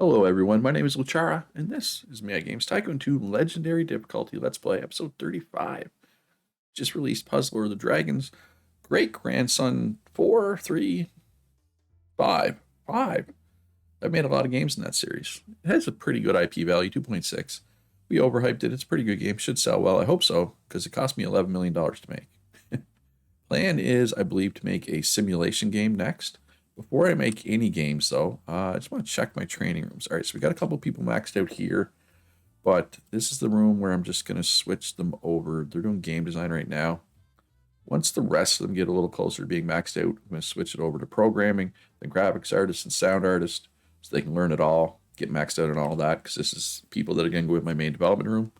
Hello everyone, my name is Luchara, and this is Mad Games Tycoon 2 Legendary Difficulty Let's Play, episode 35. Just released Puzzler of the Dragons, great grandson 4, 3, 5, 5. I've made a lot of games in that series. It has a pretty good IP value, 2.6. We overhyped it, it's a pretty good game, should sell well, I hope so, because it cost me $11 million to make. Plan is, I believe, to make a simulation game next. Before I make any games, though, I just want to check my training rooms. All right, so we got a couple people maxed out here, but this is the room where I'm just going to switch them over. They're doing game design right now. Once the rest of them get a little closer to being maxed out, I'm going to switch it over to programming, then graphics artist and sound artist, so they can learn it all, get maxed out and all that, because this is people that are going to go with my main development room.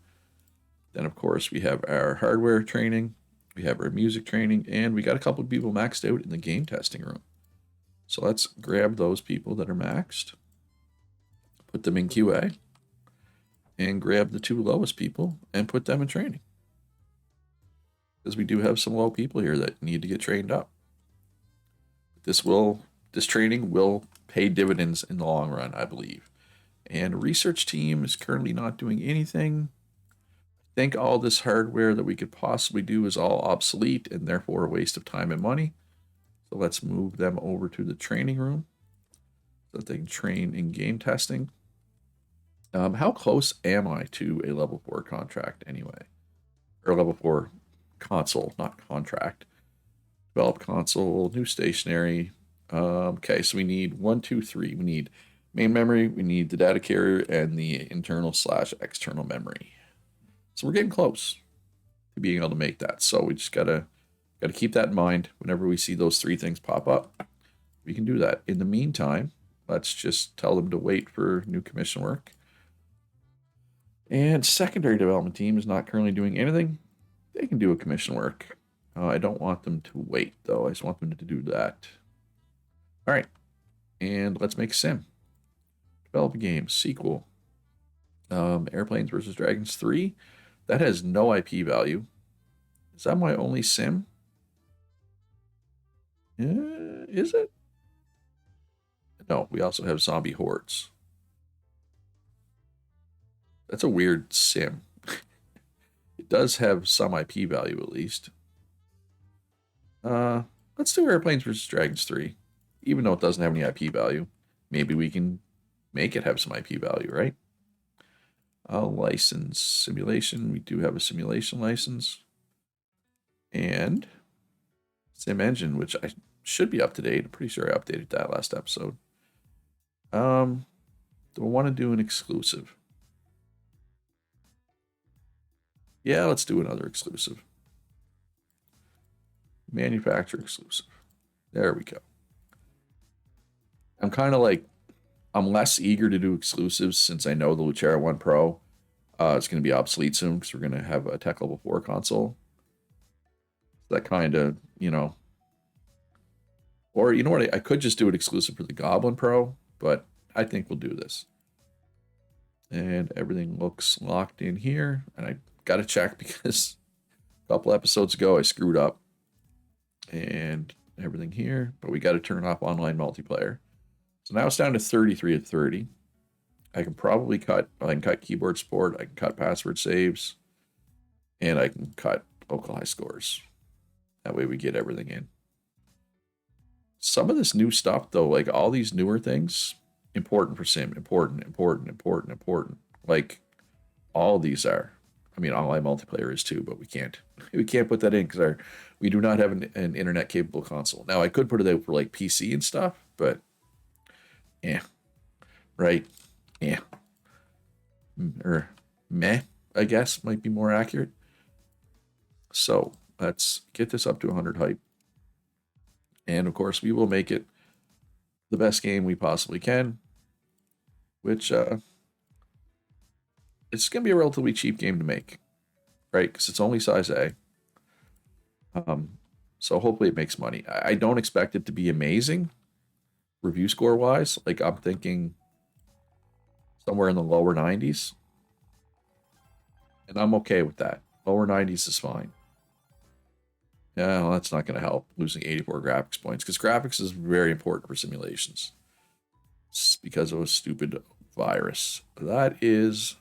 Then, of course, we have our hardware training, we have our music training, and we got a couple of people maxed out in the game testing room. So let's grab those people that are maxed, put them in QA, and grab the two lowest people and put them in training. Because we do have some low people here that need to get trained up. This training will pay dividends in the long run, I believe. And research team is currently not doing anything. I think all this hardware that we could possibly do is all obsolete and therefore a waste of time and money. So let's move them over to the training room so that they can train in game testing. How close am I to a level 4 contract anyway? Or level 4 console, not contract. Develop console, new stationery. Okay, so we need 1, 2, 3. We need main memory, we need the data carrier, and the internal/external memory. So we're getting close to being able to make that. So we just gotta keep that in mind whenever we see those three things pop up. We can do that. In the meantime, let's just tell them to wait for new commission work. And secondary development team is not currently doing anything. They can do a commission work. I don't want them to wait, though. I just want them to do that. All right. And let's make a sim. Develop a game. Sequel. Airplanes versus Dragons 3. That has no IP value. Is that my only sim? Is it? No, we also have zombie hordes. That's a weird sim. It does have some IP value at least. Let's do Airplanes vs. Dragons 3. Even though it doesn't have any IP value, maybe we can make it have some IP value, right? License simulation. We do have a simulation license. And Sim Engine, which I should be up to date. I'm pretty sure I updated that last episode. Do I want to do an exclusive? Yeah, let's do another exclusive. Manufacturer exclusive. There we go. I'm kind of like, I'm less eager to do exclusives since I know the Lucera 1 Pro is going to be obsolete soon because we're going to have a Tech Level 4 console. That kind of, or you know what, I could just do it exclusive for the Goblin Pro, but I think we'll do this. And everything looks locked in here, and I got to check because a couple episodes ago I screwed up. And everything here, but we got to turn off online multiplayer. So now it's down to 33 of 30. I can cut keyboard support, I can cut password saves, and I can cut local high scores. That way we get everything in. Some of this new stuff, though, like all these newer things, important for Sim, important. Like all these are. I mean, online multiplayer is too, but we can't put that in because we do not have an internet capable console. Now I could put it out for like PC and stuff, but yeah, right, yeah, or meh, I guess might be more accurate. So let's get this up to 100 hype, and of course we will make it the best game we possibly can, which it's going to be a relatively cheap game to make, right? Because it's only size A. So hopefully it makes money. I don't expect it to be amazing review score wise. Like I'm thinking somewhere in the lower 90s. And I'm okay with that. Lower 90s is fine. Yeah, well, that's not going to help losing 84 graphics points because graphics is very important for simulations. It's because of a stupid virus. That is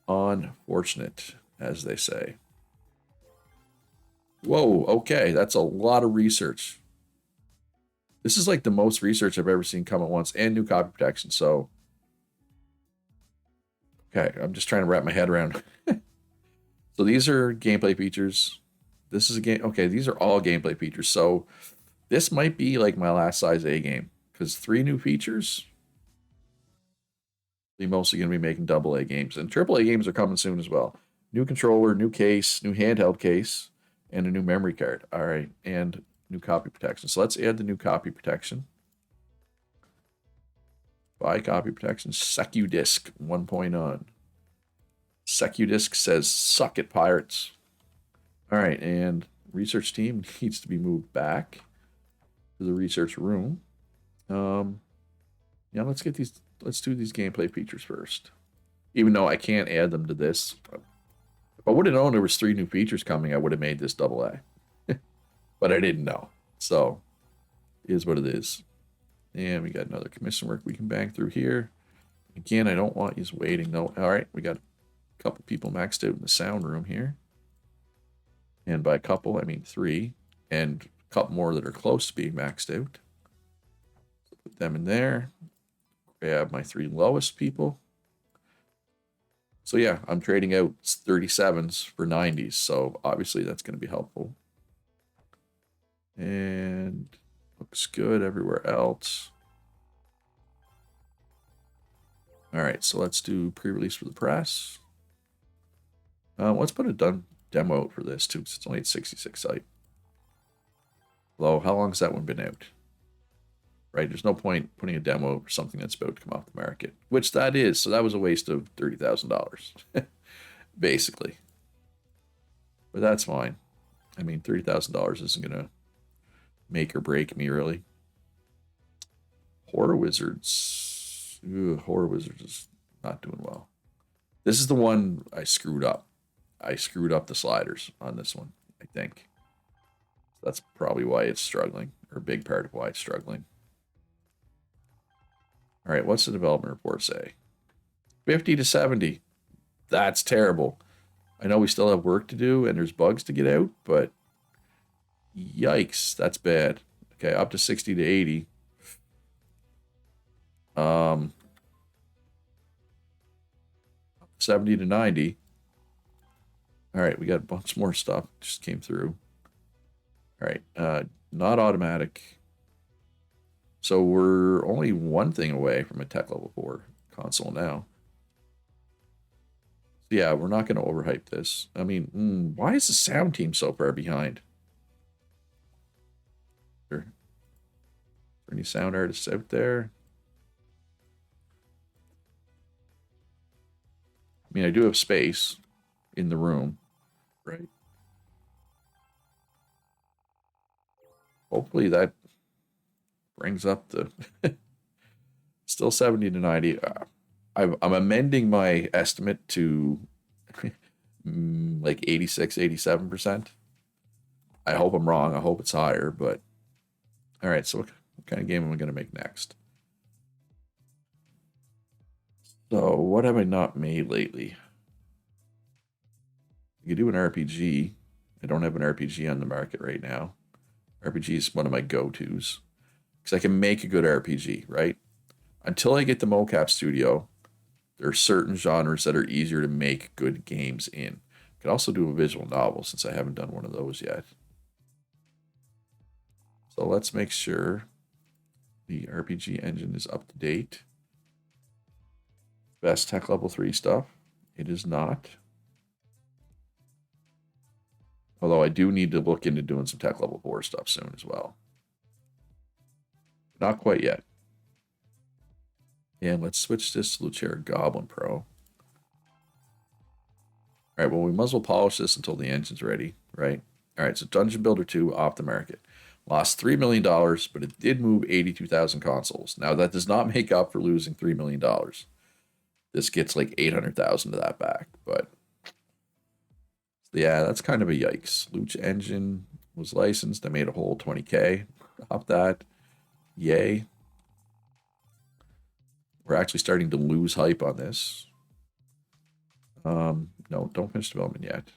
unfortunate, as they say. Whoa, okay, that's a lot of research. This is like the most research I've ever seen come at once, and new copy protection. So, okay, I'm just trying to wrap my head around. So these are gameplay features. This is a game. Okay, these are all gameplay features. So this might be like my last size A game because 3 new features. They're mostly going to be making double A games, and triple A games are coming soon as well. New controller, new case, new handheld case, and a new memory card. All right, and new copy protection. So let's add the new copy protection. Buy copy protection. SecuDisc 1.0. SecuDisc says, suck it, pirates. All right, and research team needs to be moved back to the research room. Yeah, let's do these gameplay features first. Even though I can't add them to this. If I would have known there was 3 new features coming, I would have made this double A. But I didn't know. So, it is what it is. And we got another commission work we can bang through here. Again, I don't want you waiting. No. All right, we got a couple people maxed out in the sound room here. And by a couple, I mean 3. And a couple more that are close to being maxed out. So put them in there. Grab my 3 lowest people. So yeah, I'm trading out 37s for 90s. So obviously that's going to be helpful. And looks good everywhere else. All right, so let's do pre-release for the press. Let's put a demo out for this too, because it's only at 66 site. Although, how long has that one been out? Right, there's no point putting a demo for something that's about to come off the market, which that is. So that was a waste of $30,000, basically. But that's fine. I mean, $30,000 isn't gonna make or break me, really. Horror Wizards. Ooh, Horror Wizards is not doing well. This is the one I screwed up. I screwed up the sliders on this one, I think. That's probably why it's struggling, or a big part of why it's struggling. All right, what's the development report say? 50 to 70. That's terrible. I know we still have work to do and there's bugs to get out, but yikes, that's bad. Okay, up to 60 to 80. 70 to 90. All right, we got a bunch more stuff just came through. All right, not automatic. So we're only one thing away from a tech level 4 console now. So yeah, we're not going to overhype this. I mean, why is the sound team so far behind? Are there any sound artists out there? I mean, I do have space in the room, right? Hopefully that brings up the still 70 to 90. I'm amending my estimate to like 86, 87%. I hope I'm wrong. I hope it's higher, but all right. So what kind of game am I going to make next? So what have I not made lately? You could do an RPG. I don't have an RPG on the market right now. RPG is one of my go-tos because I can make a good RPG, right? Until I get the mocap studio, there are certain genres that are easier to make good games in. I could also do a visual novel since I haven't done one of those yet. So let's make sure the RPG engine is up to date. Best tech level 3 stuff. It is not. Although I do need to look into doing some tech level 4 stuff soon as well. Not quite yet. And let's switch this to Lucera Goblin Pro. All right, well, we might as well polish this until the engine's ready, right? All right, so Dungeon Builder 2 off the market. Lost $3 million, but it did move 82,000 consoles. Now, that does not make up for losing $3 million. This gets like 800,000 of that back, but yeah, that's kind of a yikes. Lucha Engine was licensed. I made a whole 20K off that. Yay. We're actually starting to lose hype on this. No, don't finish development yet.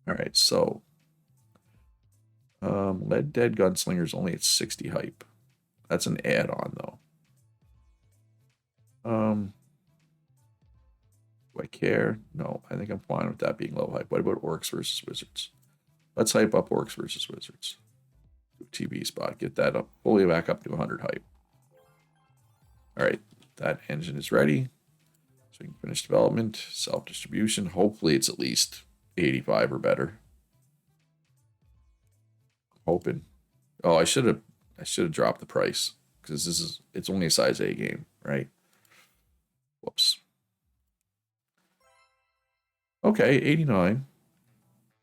All right, so Lead Dead Gunslinger's only at 60 hype. That's an add-on though. Do I care? No, I think I'm fine with that being low hype. What about Orcs versus Wizards? Let's hype up Orcs versus Wizards. TV spot, get that up, fully back up to 100 hype. All right, that engine is ready. So we can finish development, self-distribution. Hopefully it's at least 85 or better. Hoping. Oh, I should have dropped the price because it's only a size A game, right? Whoops. Okay, 89.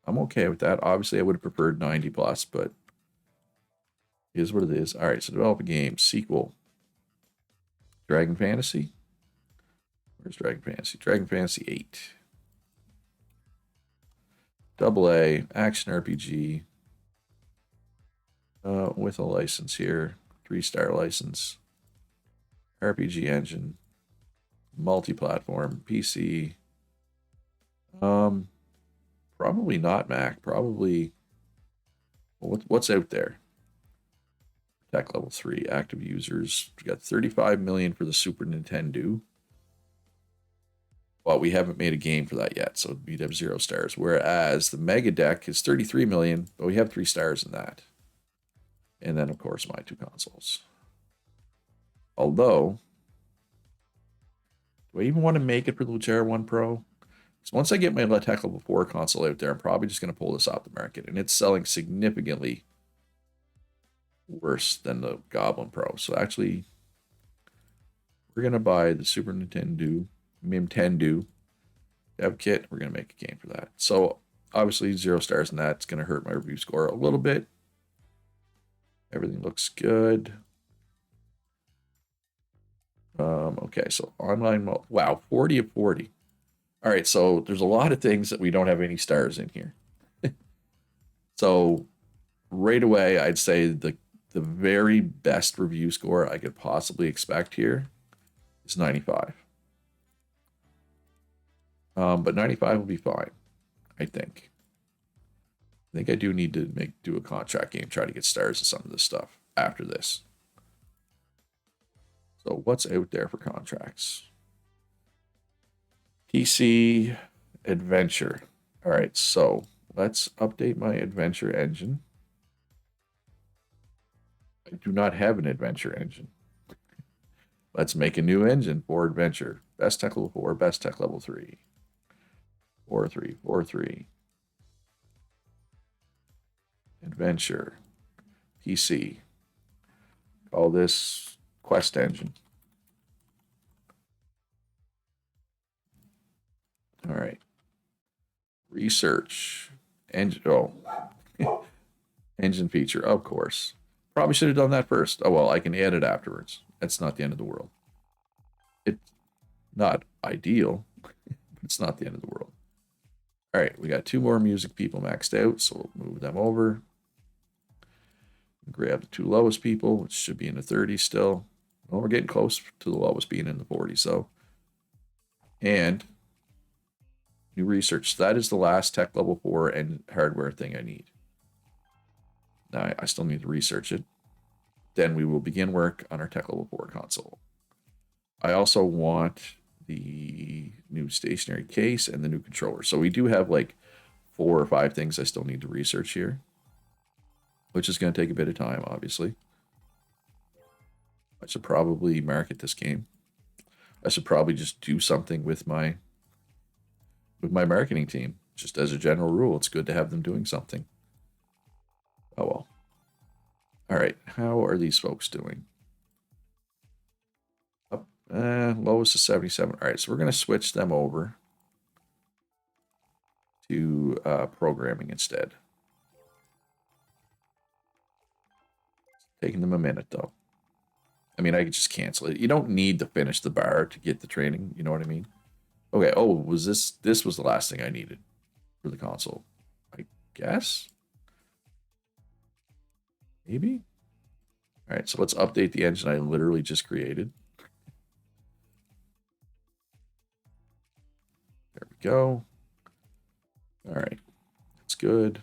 I'm okay with that. Obviously, I would have preferred 90 plus, but it is what it is. All right, so develop a game. Sequel. Dragon Fantasy. Where's Dragon Fantasy? Dragon Fantasy 8. AA, action RPG. With a license here. 3-star license. RPG engine. Multi-platform. PC. Probably not Mac. Probably. Well, what's out there? Tech level 3. Active users. We got 35 million for the Super Nintendo. Well, we haven't made a game for that yet, so we'd have 0 stars. Whereas the Mega Deck is 33 million, but we have 3 stars in that. And then, of course, my 2 consoles. Although, do I even want to make it for the Luchara 1 Pro? Because once I get my Tech Level 4 console out there, I'm probably just going to pull this off the market. And it's selling significantly worse than the Goblin Pro. So actually, we're going to buy the Super Nintendo, Nintendo dev kit. We're going to make a game for that. So obviously 0 stars in that. It's going to hurt my review score a little bit. Everything looks good. Okay, so online mode. Wow, 40 of 40. All right, so there's a lot of things that we don't have any stars in here. So right away, I'd say the very best review score I could possibly expect here is 95. But 95 will be fine, I think. I think I do need to do a contract game, try to get stars in some of this stuff after this. So what's out there for contracts? PC Adventure. All right, so let's update my Adventure engine. I do not have an Adventure engine. Let's make a new engine for Adventure. Best Tech Level 4, Best Tech Level 3. 4-3, 4-3. Adventure. PC. Call this Quest Engine. All right. Research. Engine feature, of course. Probably should have done that first. Oh, well, I can add it afterwards. That's not the end of the world. It's not ideal, but it's not the end of the world. All right, we got 2 more music people maxed out, so we'll move them over. Grab the 2 lowest people, which should be in the 30s still. Well, we're getting close to the lowest being in the 40s, so. And new research. That is the last Tech Level 4 and hardware thing I need. Now, I still need to research it. Then we will begin work on our Tech Level 4 console. I also want the new stationary case and the new controller. So we do have like 4 or 5 things I still need to research here, which is going to take a bit of time, obviously. I should probably market this game. I should probably just do something with my marketing team. Just as a general rule, it's good to have them doing something. Oh well. All right, how are these folks doing? Up, lowest is 77. All right, so we're going to switch them over to programming instead. Taking them a minute though. I mean, I could just cancel it. You don't need to finish the bar to get the training. You know what I mean? Okay. Oh, was this was the last thing I needed for the console? I guess. Maybe. All right, so let's update the engine I literally just created. There we go. All right, that's good.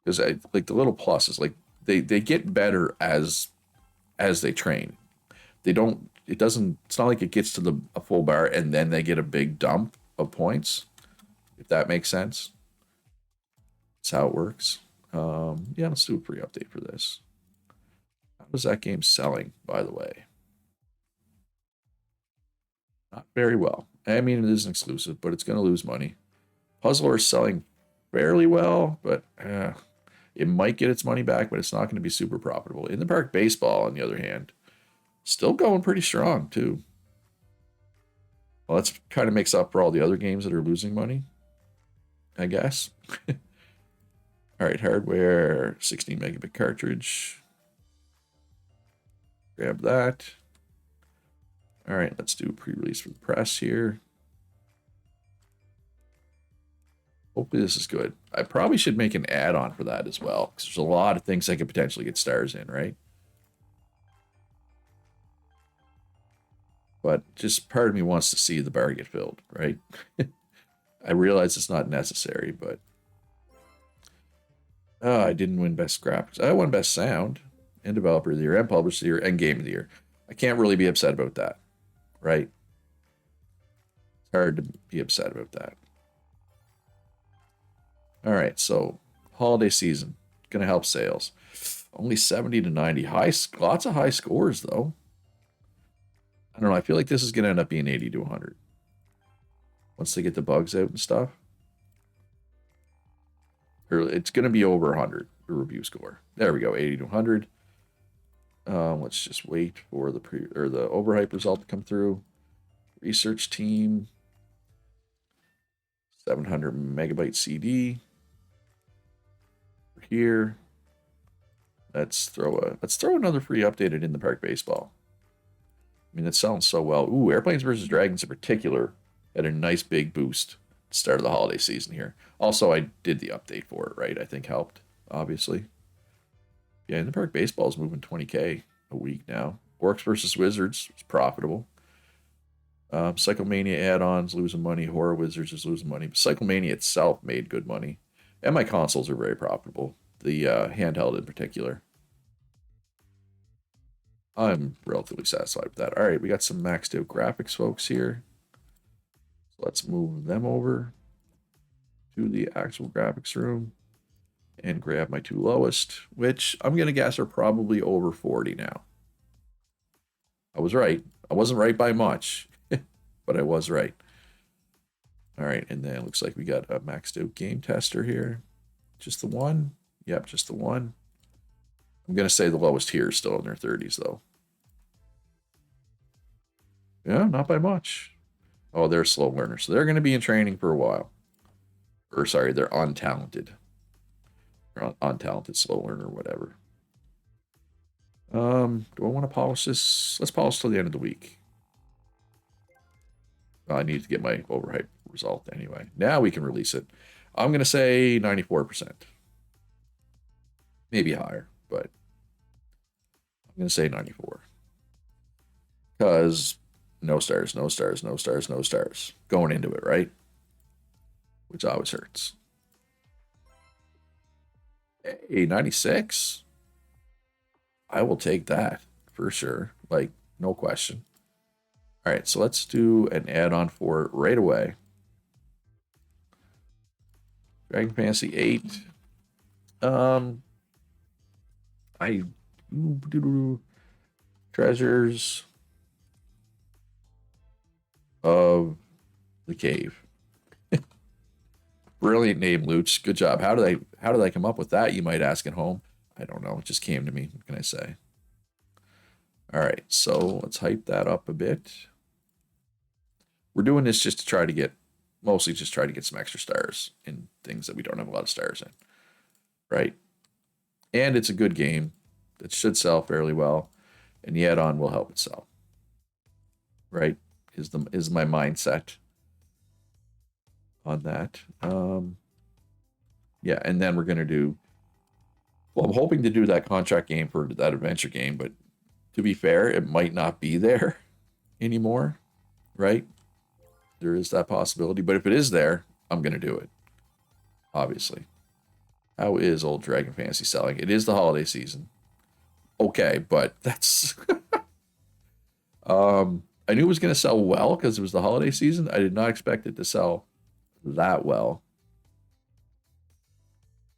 Because I like the little pluses, like they get better as they train. They don't. It doesn't. It's not like it gets to a full bar and then they get a big dump of points. If that makes sense, that's how it works. Yeah, let's do a pre-update for this. How is that game selling, by the way? Not very well. I mean, it is an exclusive, but it's going to lose money. Puzzler is selling fairly well, but it might get its money back, but it's not going to be super profitable. In the Park Baseball, on the other hand, still going pretty strong, too. Well, that's kind of makes up for all the other games that are losing money, I guess. All right, hardware, 16 megabit cartridge. Grab that. All right, let's do pre-release for the press here. Hopefully this is good. I probably should make an add-on for that as well, because there's a lot of things I could potentially get stars in, right? But just part of me wants to see the bar get filled, right? I realize it's not necessary, but I didn't win best graphics. I won best sound and developer of the year and publisher of the year and game of the year. I can't really be upset about that, right? It's hard to be upset about that. All right, so holiday season gonna help sales. Only 70 to 90. Lots of high scores though. I don't know. I feel like this is gonna end up being 80 to 100 once they get the bugs out and stuff. Or it's gonna be over 100. The review score. There we go. 80 to 100. Let's just wait for the the overhype result to come through. Research team. 700 megabyte CD. Here. Let's throw another free updated in the Park Baseball. I mean, that sounds so well. Ooh, Airplanes versus Dragons in particular had a nice big boost at the start of the holiday season here. Also, I did the update for it, right? I think helped, obviously. Yeah, in the Park Baseball is moving 20K a week now. Orcs versus Wizards is profitable. Cyclemania add-ons losing money. Horror Wizards is losing money. But Cyclemania itself made good money. And my consoles are very profitable. The handheld in particular. I'm relatively satisfied with that. All right, we got some maxed out graphics folks here. So let's move them over to the actual graphics room and grab my two lowest, which I'm going to guess are probably over 40 now. I was right. I wasn't right by much, but I was right. All right, and then it looks like we got a maxed out game tester here. Just the one? Yep, just the one. I'm going to say the lowest here is still in their 30s, though. Yeah, not by much. Oh, they're slow learners. So they're going to be in training for a while. Or, sorry, they're untalented. They're untalented slow learner, whatever. Do I want to polish this? Let's polish till the end of the week. I need to get my overhype result anyway. Now we can release it. I'm going to say 94%. Maybe higher, but I'm going to say 94. Because no stars, no stars, no stars, no stars. Going into it, right? Which always hurts. Hey, 96? I will take that for sure. Like, no question. All right, so let's do an add-on for it right away. Dragon Fantasy 8. Treasures of the Cave. Brilliant name, Luch. Good job. How did I come up with that? You might ask at home. I don't know. It just came to me. What can I say? All right, so let's hype that up a bit. We're doing this just to try to get, mostly just try to get some extra stars in things that we don't have a lot of stars in, right? And it's a good game that should sell fairly well, and the add-on will help it sell, right? Is my mindset on that. Yeah, and then we're gonna do Well, I'm hoping to do that contract game for that adventure game, but to be fair, it might not be there anymore, right? There is that possibility. But if it is there, I'm going to do it, obviously. How is Old Dragon Fantasy selling? It is the holiday season. Okay, but that's. I knew it was going to sell well because it was the holiday season. I did not expect it to sell that well.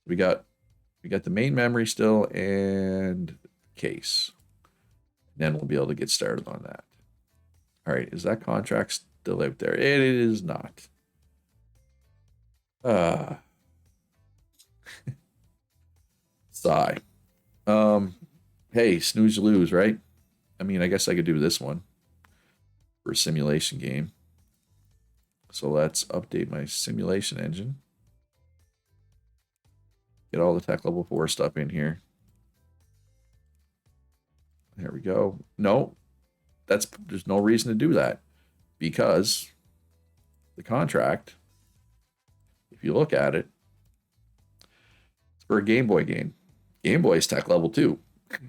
We got the main memory still and case. Then we'll be able to get started on that. All right, is that contract still out there? It is not. Uh sigh. Hey, snooze you lose, right? I mean, I guess I could do this one for a simulation game. So let's update my simulation engine. Get all the tech level 4 stuff in here. There we go. No, there's no reason to do that because the contract, if you look at it, it's for a Game Boy game. Game Boy is tech level 2.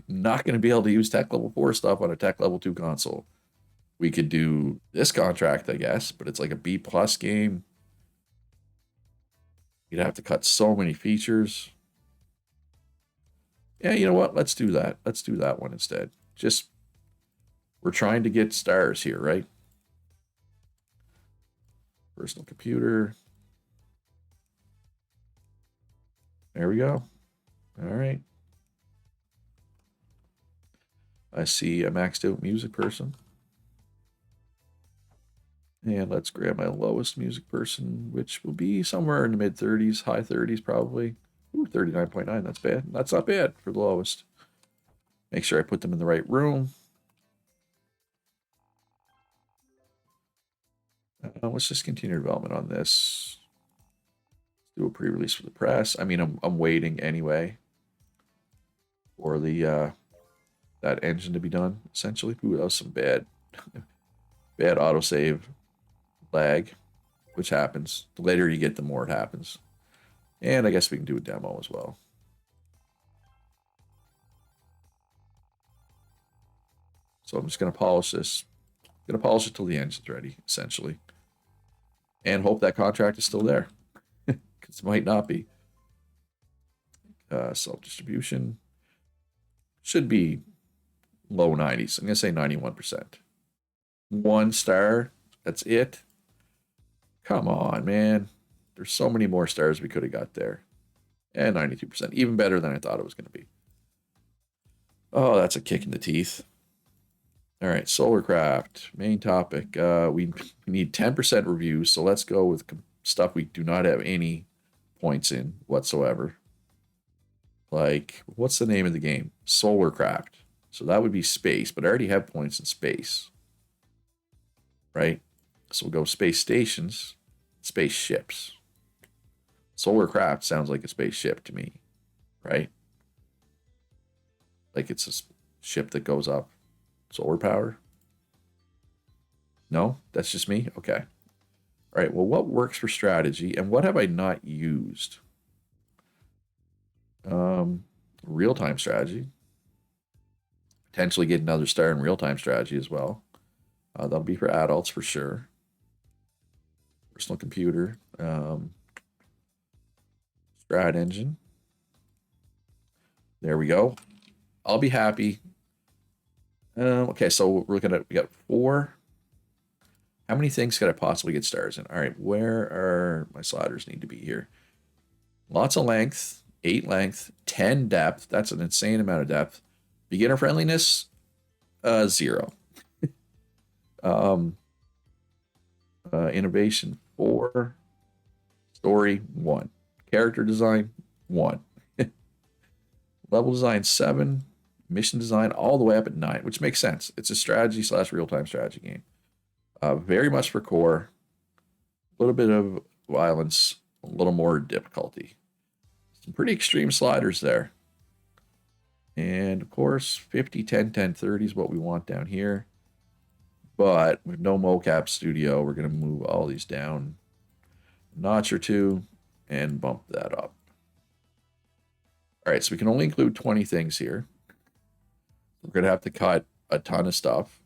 Not going to be able to use tech level 4 stuff on a tech level 2 console. We could do this contract, I guess, but it's like a B plus game. You'd have to cut so many features. Yeah, you know what? Let's do that. Let's do that one instead. Just, we're trying to get stars here, right? Personal computer. There we go. All right. I see a maxed out music person. And let's grab my lowest music person, which will be somewhere in the mid 30s, high 30s probably. Ooh, 39.9. That's bad. That's not bad for the lowest. Make sure I put them in the right room. Let's just continue development on this. Let's do a pre-release for the press. I mean, I'm waiting anyway for the that engine to be done. Essentially, ooh, that was some bad autosave lag, which happens. The later you get, the more it happens. And I guess we can do a demo as well. So I'm just going to polish this. I'm going to polish it till the engine's ready, essentially. And hope that contract is still there. Because it might not be. Self-distribution. Should be low 90s. I'm going to say 91%. 1 star. That's it. Come on, man. There's so many more stars we could have got there. And 92%. Even better than I thought it was going to be. Oh, that's a kick in the teeth. All right, Solarcraft, main topic. We need 10% reviews, so let's go with stuff we do not have any points in whatsoever. Like, what's the name of the game? Solarcraft. So that would be space, but I already have points in space. Right? So we'll go space stations, spaceships. Solarcraft sounds like a spaceship to me, right? Like it's a ship that goes up. Solar power? No? That's just me? Okay. All right, well, what works for strategy and what have I not used? Real-time strategy. Potentially get another star in real-time strategy as well. That'll be for adults for sure. Personal computer. Strat engine. There we go. I'll be happy. Okay, so we got 4. How many things could I possibly get stars in? All right, where are my sliders need to be here? Lots of length, 8 length, 10 depth. That's an insane amount of depth. Beginner friendliness, 0. Innovation, 4. Story, 1. Character design, 1. Level design, 7. Mission design all the way up at 9, which makes sense. It's a strategy / real-time strategy game. Very much for core. A little bit of violence, a little more difficulty. Some pretty extreme sliders there. And of course, 50, 10, 10, 30 is what we want down here. But with no mocap studio, we're going to move all these down a notch or 2 and bump that up. All right, so we can only include 20 things here. We're going to have to cut a ton of stuff.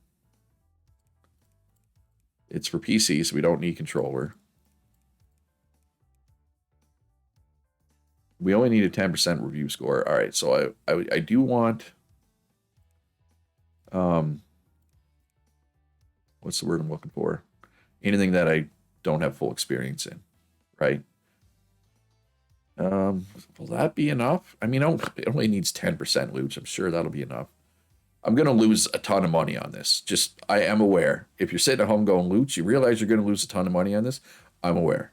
It's for PC, so we don't need controller. We only need a 10% review score. All right, so I do want... what's the word I'm looking for? Anything that I don't have full experience in, right? Will that be enough? I mean, it only needs 10% loot. I'm sure that'll be enough. I'm going to lose a ton of money on this. Just, I am aware. If you're sitting at home going loot, you realize you're going to lose a ton of money on this. I'm aware.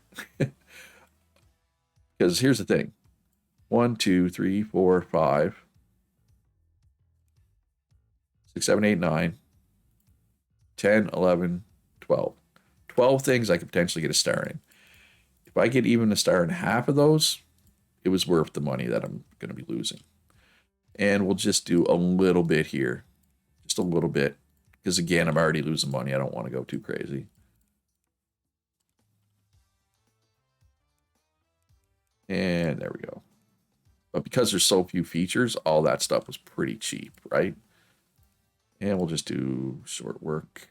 Because here's the thing. 1, 2, 3, 4, 5, 6, 7, 8, 9, 10, 11, 12. 12 things I could potentially get a star in. If I get even a star in half of those, it was worth the money that I'm going to be losing. And we'll just do a little bit here. Just a little bit. Because again, I'm already losing money. I don't want to go too crazy. And there we go. But because there's so few features, all that stuff was pretty cheap, right? And we'll just do short work.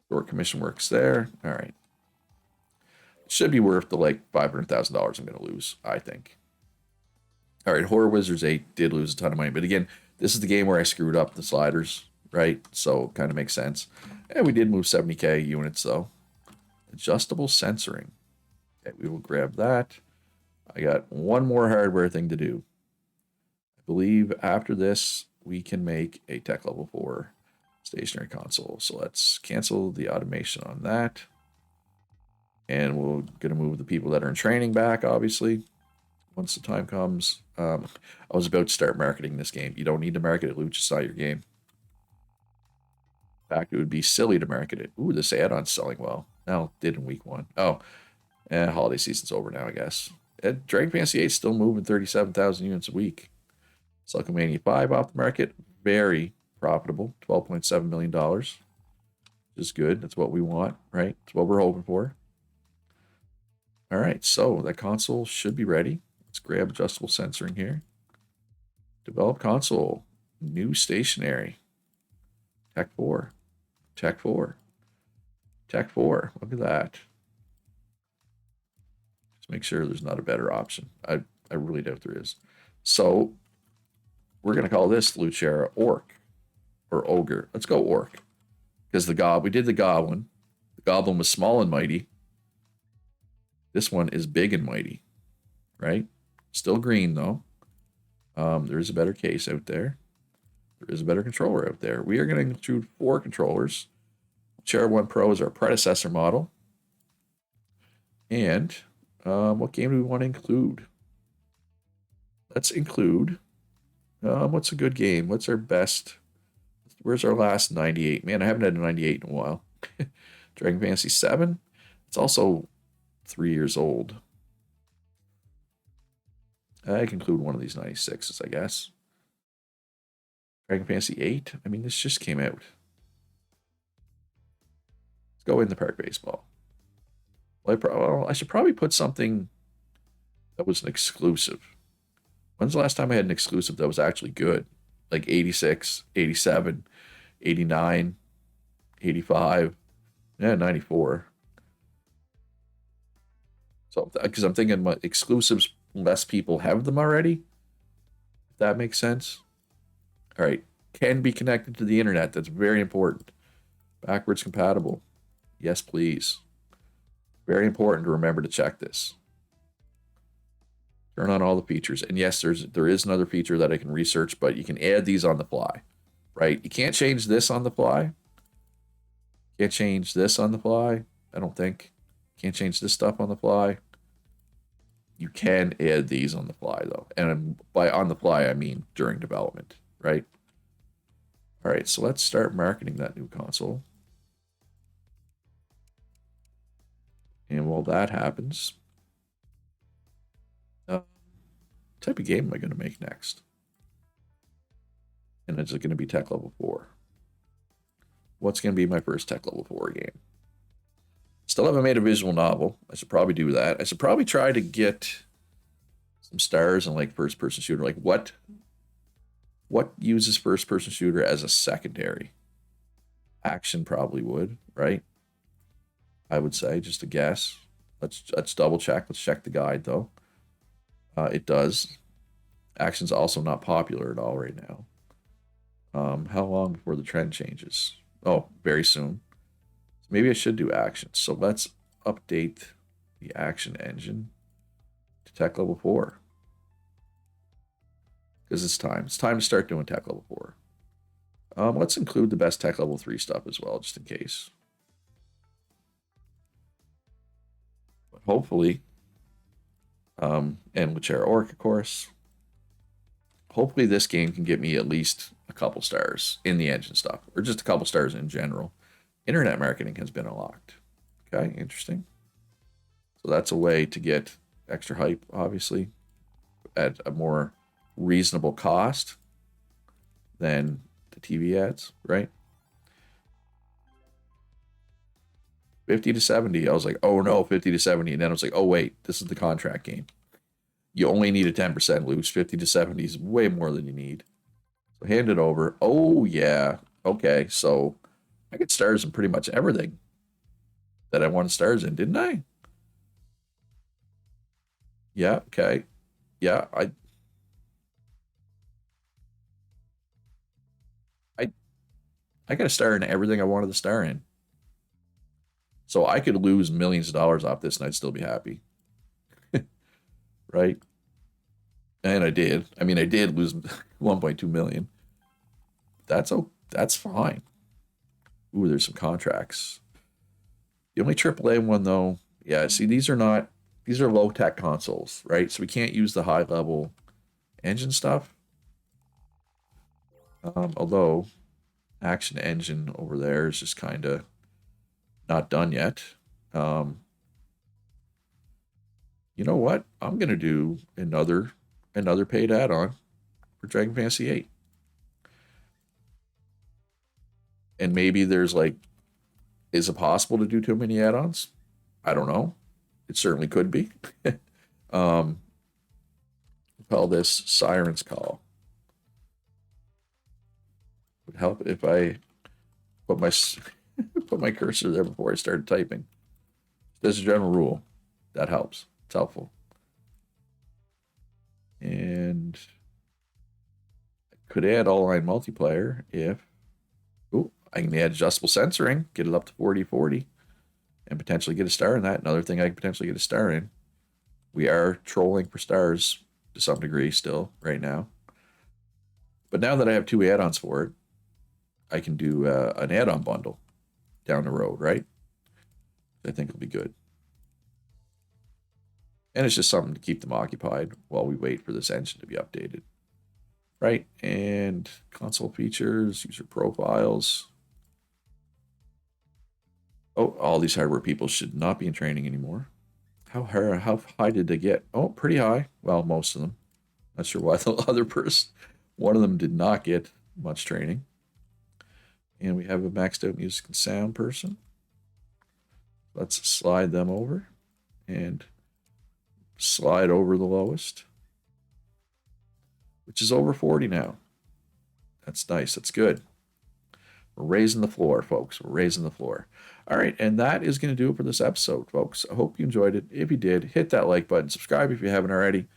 Short commission works there. All right. Should be worth the like $500,000 I'm going to lose, I think. All right, Horror Wizards 8 did lose a ton of money. But again, this is the game where I screwed up the sliders, right? So it kind of makes sense. And we did move 70k units, though. Adjustable censoring. Okay, we will grab that. I got one more hardware thing to do. I believe after this, we can make a tech level 4 stationary console. So let's cancel the automation on that. And we're going to move the people that are in training back, obviously, once the time comes. I was about to start marketing this game. You don't need to market it, Luch. It's not your game. In fact, it would be silly to market it. Ooh, this add-on's selling well. No, it did in week 1. Oh, and holiday season's over now, I guess. And Dragon Fantasy 8 still moving 37,000 units a week. Suckamania 5 off the market. Very profitable. $12.7 million. Which is good. That's what we want, right? That's what we're hoping for. All right, so that console should be ready. Let's grab adjustable censoring here. Develop console. New stationary. Tech 4. Tech 4. Tech 4. Look at that. Just make sure there's not a better option. I really doubt there is. So we're going to call this Luchera Orc or Ogre. Let's go Orc. Because we did the Goblin. The Goblin was small and mighty. This one is big and mighty, right? Still green, though. There is a better case out there. There is a better controller out there. We are going to include 4 controllers. Chair 1 Pro is our predecessor model. And what game do we want to include? Let's include... what's a good game? What's our best? Where's our last 98? Man, I haven't had a 98 in a while. Dragon Fantasy 7. It's also 3 years old. I can include one of these 96s, I guess. Dragon Fantasy 8. I mean, this just came out. Let's go in the Park Baseball. Well, I should probably put something that was an exclusive. When's the last time I had an exclusive that was actually good? Like 86, 87, 89, 85, yeah, 94. So, because I'm thinking my exclusives, less people have them already. If that makes sense. All right. Can be connected to the internet. That's very important. Backwards compatible. Yes, please. Very important to remember to check this. Turn on all the features. And yes, there is another feature that I can research, but you can add these on the fly, right? You can't change this on the fly. Can't change this on the fly, I don't think. Can't change this stuff on the fly. You can add these on the fly, though. And by on the fly, I mean during development, right? All right, so let's start marketing that new console. And while that happens... type of game am I going to make next? And is it going to be tech level 4? What's going to be my first tech level 4 game? Still haven't made a visual novel. I should probably do that. I should probably try to get some stars and like first person shooter. Like what uses first person shooter as a secondary? Action probably would, right? I would say, just a guess. Let's double check. Let's check the guide though. It does. Action's also not popular at all right now. How long before the trend changes? Oh, very soon. Maybe I should do action. So let's update the action engine to tech level 4. Because it's time. It's time to start doing tech level 4. Let's include the best tech level 3 stuff as well, just in case. But hopefully, and Luchera Orc, of course. Hopefully this game can get me at least a couple stars in the engine stuff, or just a couple stars in general. Internet marketing has been unlocked. Okay, interesting. So that's a way to get extra hype, obviously, at a more reasonable cost than the TV ads, right? 50 to 70. I was like, oh no, 50 to 70. And then I was like, oh wait, this is the contract game. You only need a 10% loose. 50 to 70 is way more than you need. So hand it over. Oh yeah. Okay, so I get stars in pretty much everything that I wanted stars in, didn't I? Yeah, okay. Yeah, I I got a star in everything I wanted to star in. So I could lose millions of dollars off this and I'd still be happy. Right? And I did. I mean, I did lose 1.2 million. That's fine. Ooh, there's some contracts. The only AAA one though, yeah, see these are low tech consoles, right? So we can't use the high level engine stuff. Although action engine over there is just kind of not done yet. Um, you know what? I'm gonna do another paid add-on for Dragon Fantasy 8. And maybe there's like, is it possible to do too many add-ons? I don't know. It certainly could be. um, call this Siren's Call. Would help if I put my put my cursor there before I started typing. As a general rule, that helps. It's helpful. And I could add all-line multiplayer if I can add adjustable censoring, get it up to 40/40, and potentially get a star in that. Another thing I can potentially get a star in. We are trolling for stars to some degree still right now. But now that I have 2 add-ons for it, I can do an add-on bundle down the road, right? I think it'll be good. And it's just something to keep them occupied while we wait for this engine to be updated. Right? And console features, user profiles. Oh, all these hardware people should not be in training anymore. How high did they get? Oh, pretty high. Well, most of them. Not sure why the other person, one of them did not get much training. And we have a maxed out music and sound person. Let's slide them over and slide over the lowest, which is over 40 now. That's nice. That's good. We're raising the floor, folks. We're raising the floor. All right, and that is going to do it for this episode, folks. I hope you enjoyed it. If you did, hit that like button. Subscribe if you haven't already.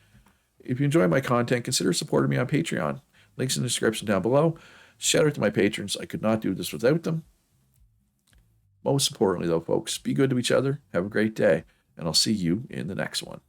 If you enjoy my content, consider supporting me on Patreon. Links in the description down below. Shout out to my patrons. I could not do this without them. Most importantly, though, folks, be good to each other. Have a great day, and I'll see you in the next one.